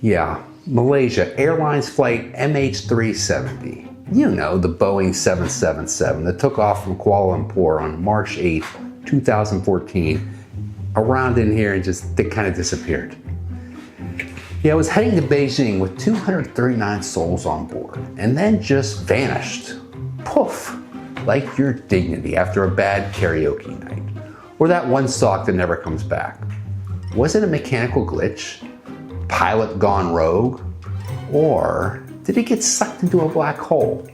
Yeah, Malaysia, Airlines flight MH370. You know, the Boeing 777 that took off from Kuala Lumpur on March 8, 2014, around in here and just kind of disappeared. Yeah, I was heading to Beijing with 239 souls on board and then just vanished. Poof, like your dignity after a bad karaoke night. Or that one sock that never comes back. Was it a mechanical glitch? Pilot gone rogue? Or did it get sucked into a black hole?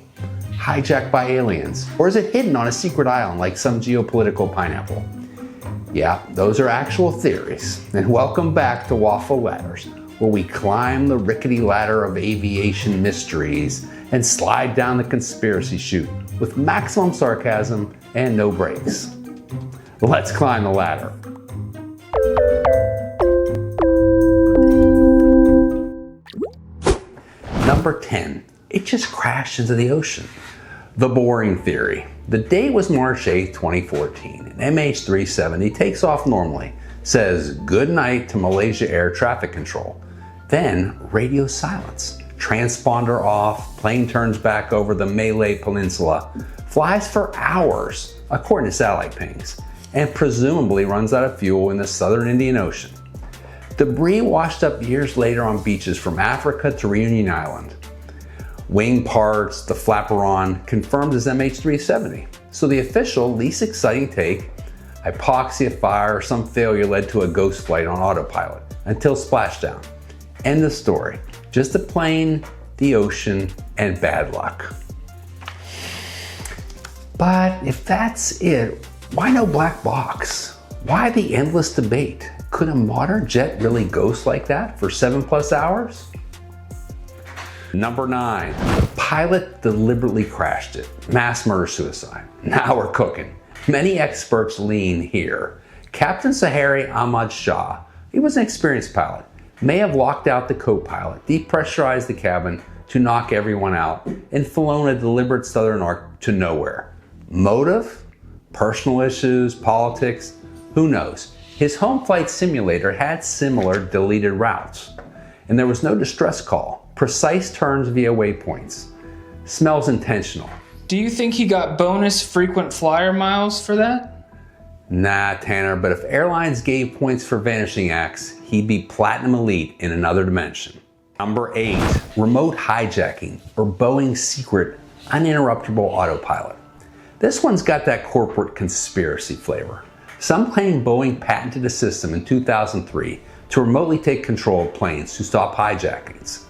Hijacked by aliens? Or is it hidden on a secret island like some geopolitical pineapple? Yeah, those are actual theories. And welcome back to Waffle Ladders, where we climb the rickety ladder of aviation mysteries and slide down the conspiracy chute with maximum sarcasm and no brakes. Let's climb the ladder. Number 10, it just crashed into the ocean. The boring theory. The date was March 8, 2014, and MH370 takes off normally, says good night to Malaysia Air Traffic Control. Then radio silence. Transponder off, plane turns back over the Malay Peninsula, flies for hours, according to satellite pings, and presumably runs out of fuel in the southern Indian Ocean. Debris washed up years later on beaches from Africa to Reunion Island. Wing parts, the flaperon, confirmed as MH370. So the official, least exciting take, hypoxia fire or some failure led to a ghost flight on autopilot, until splashdown. End of story. Just a plane, the ocean, and bad luck. But if that's it, why no black box? Why the endless debate? Could a modern jet really ghost like that for 7+ hours? Number 9, the pilot deliberately crashed it. Mass murder-suicide. Now we're cooking. Many experts lean here. Captain Sahari Ahmad Shah, he was an experienced pilot, may have locked out the co-pilot, depressurized the cabin to knock everyone out, and flown a deliberate southern arc to nowhere. Motive? Personal issues? Politics? Who knows? His home flight simulator had similar deleted routes, and there was no distress call. Precise turns via waypoints. Smells intentional. Do you think he got bonus frequent flyer miles for that? Nah, Tanner, but if Airlines gave points for vanishing acts, he'd be platinum elite in another dimension. Number 8, remote hijacking, or Boeing's secret uninterruptible autopilot. This one's got that corporate conspiracy flavor. Some claim Boeing patented a system in 2003 to remotely take control of planes to stop hijackings.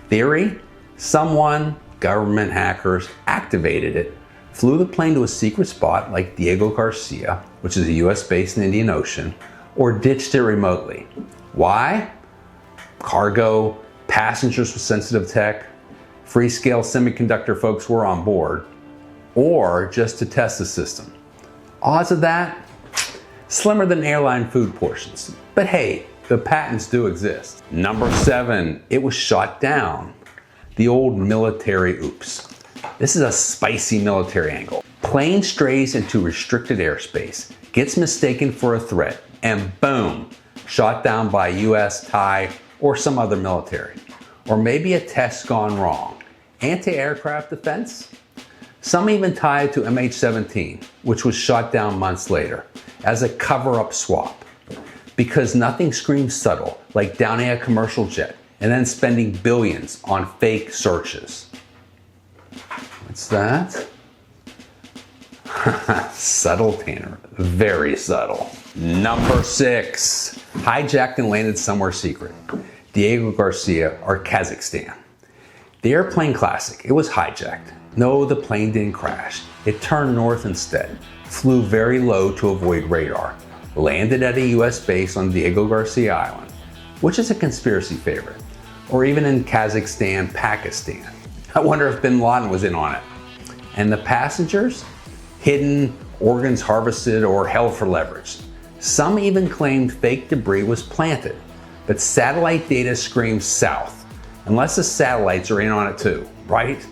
Theory? Someone, government hackers, activated it, flew the plane to a secret spot like Diego Garcia, which is a US base in the Indian Ocean, or ditched it remotely. Why? Cargo, passengers with sensitive tech, Freescale semiconductor folks were on board, or just to test the system. Odds of that? Slimmer than airline food portions. But hey, the patents do exist. Number 7, it was shot down. The old military oops. This is a spicy military angle. Plane strays into restricted airspace, gets mistaken for a threat, and boom, shot down by US, Thai, or some other military. Or maybe a test gone wrong. Anti-aircraft defense? Some even tie it to MH17, which was shot down months later, as a cover-up swap. Because nothing screams subtle like downing a commercial jet and then spending billions on fake searches. What's that? Subtle, Tanner. Very subtle. Number 6. Hijacked and landed somewhere secret. Diego Garcia, or Kazakhstan. The airplane classic. It was hijacked. No, the plane didn't crash. It turned north instead. Flew very low to avoid radar. Landed at a US base on Diego Garcia Island, which is a conspiracy favorite. Or even in Kazakhstan, Pakistan. I wonder if bin Laden was in on it. And the passengers? Hidden, organs harvested, or held for leverage. Some even claimed fake debris was planted, but satellite data screams south, unless the satellites are in on it too, right?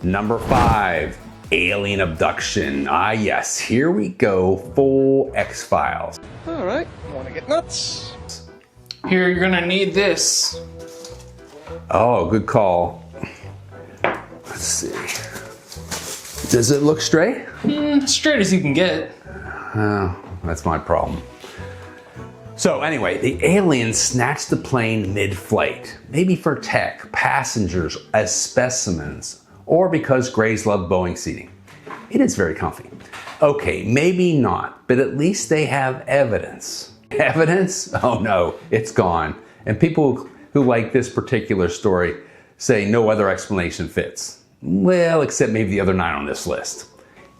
Number 5, alien abduction. Ah yes, here we go, full X-Files. All right, wanna get nuts? Here, you're gonna need this. Oh, good call. Let's see. Does it look straight? Straight as you can get. Oh, that's my problem. So anyway, the aliens snatched the plane mid-flight, maybe for tech, passengers as specimens, or because Greys love Boeing seating. It is very comfy. Okay, maybe not, but at least they have evidence. Evidence? Oh no, it's gone. And people who like this particular story say no other explanation fits. Well, except maybe the other 9 on this list.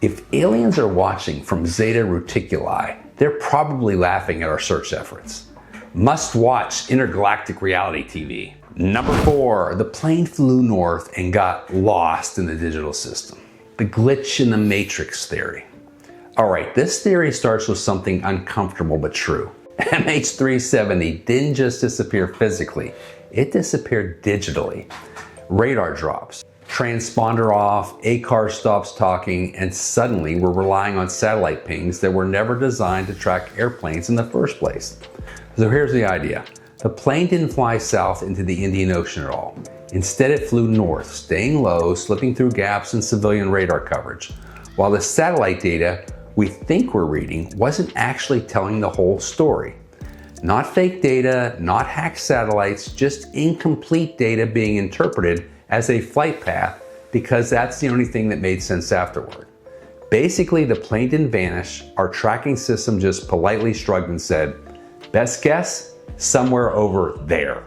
If aliens are watching from Zeta Reticuli, they're probably laughing at our search efforts. Must watch intergalactic reality TV. Number 4, the plane flew north and got lost in the digital system. The glitch in the matrix theory. All right, this theory starts with something uncomfortable but true. MH370 didn't just disappear physically, it disappeared digitally. Radar drops, transponder off, ACAR stops talking, and suddenly we're relying on satellite pings that were never designed to track airplanes in the first place. So here's the idea. The plane didn't fly south into the Indian Ocean at all. Instead, it flew north, staying low, slipping through gaps in civilian radar coverage, while the satellite data we think we're reading wasn't actually telling the whole story. Not fake data, not hacked satellites, just incomplete data being interpreted as a flight path because that's the only thing that made sense afterward. Basically, the plane didn't vanish, our tracking system just politely shrugged and said, best guess, somewhere over there.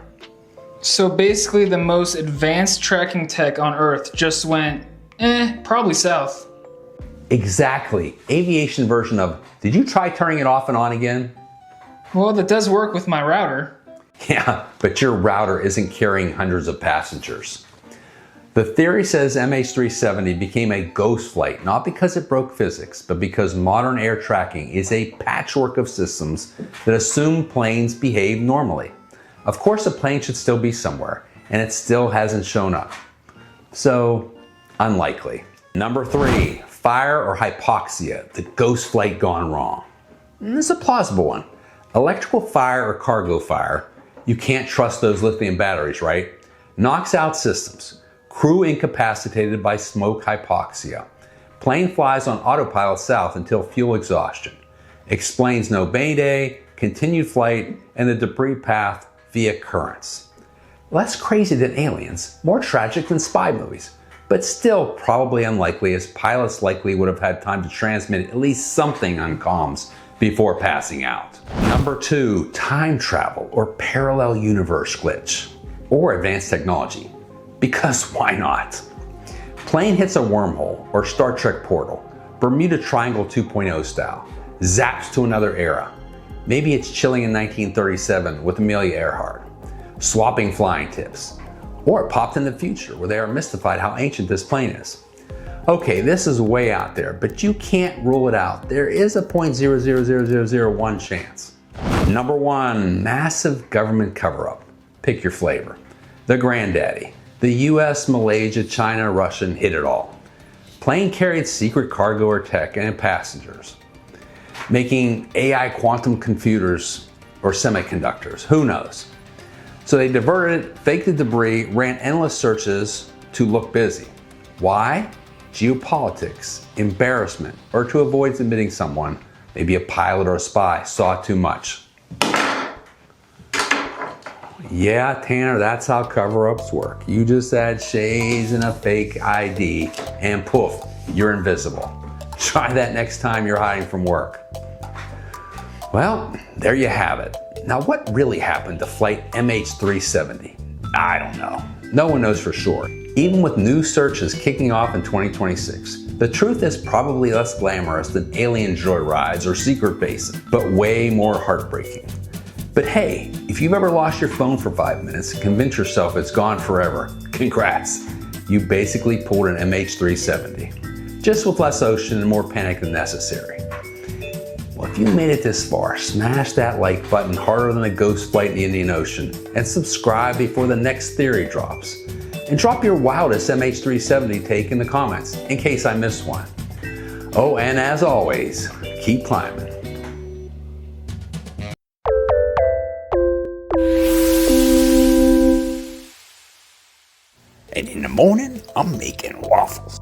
So basically the most advanced tracking tech on Earth just went, probably south. Exactly. Aviation version of, did you try turning it off and on again? Well, that does work with my router. Yeah, but your router isn't carrying hundreds of passengers. The theory says MH370 became a ghost flight, not because it broke physics, but because modern air tracking is a patchwork of systems that assume planes behave normally. Of course, a plane should still be somewhere, and it still hasn't shown up. So, unlikely. Number 3, fire or hypoxia, the ghost flight gone wrong. This is a plausible one. Electrical fire or cargo fire, you can't trust those lithium batteries, right? Knocks out systems. Crew incapacitated by smoke hypoxia. Plane flies on autopilot south until fuel exhaustion. Explains no mayday, continued flight, and the debris path via currents. Less crazy than aliens, more tragic than spy movies, but still probably unlikely as pilots likely would have had time to transmit at least something on comms before passing out. Number 2, time travel or parallel universe glitch, or advanced technology. Because why not? Plane hits a wormhole or Star Trek portal, Bermuda Triangle 2.0 style, zaps to another era. Maybe it's chilling in 1937 with Amelia Earhart, swapping flying tips. Or it popped in the future where they are mystified how ancient this plane is. Okay, this is way out there, but you can't rule it out. There is a 0.000001 chance. Number 1, massive government cover-up. Pick your flavor. The granddaddy. The US, Malaysia, China, Russian hit it all. Plane carried secret cargo or tech and passengers. Making AI quantum computers or semiconductors, who knows? So they diverted it, faked the debris, ran endless searches to look busy. Why? Geopolitics, embarrassment, or to avoid admitting someone, maybe a pilot or a spy, saw too much. Yeah, Tanner, that's how cover-ups work. You just add shades and a fake ID, and poof, you're invisible. Try that next time you're hiding from work. Well, there you have it. Now, what really happened to flight MH370? I don't know. No one knows for sure. Even with new searches kicking off in 2026, the truth is probably less glamorous than alien joyrides or secret bases, but way more heartbreaking. But hey, if you've ever lost your phone for 5 minutes and convince yourself it's gone forever, congrats. You basically pulled an MH370. Just with less ocean and more panic than necessary. Well, if you made it this far, smash that like button harder than a ghost flight in the Indian Ocean and subscribe before the next theory drops. And drop your wildest MH370 take in the comments in case I missed one. Oh, and as always, keep climbing. And in the morning, I'm making waffles.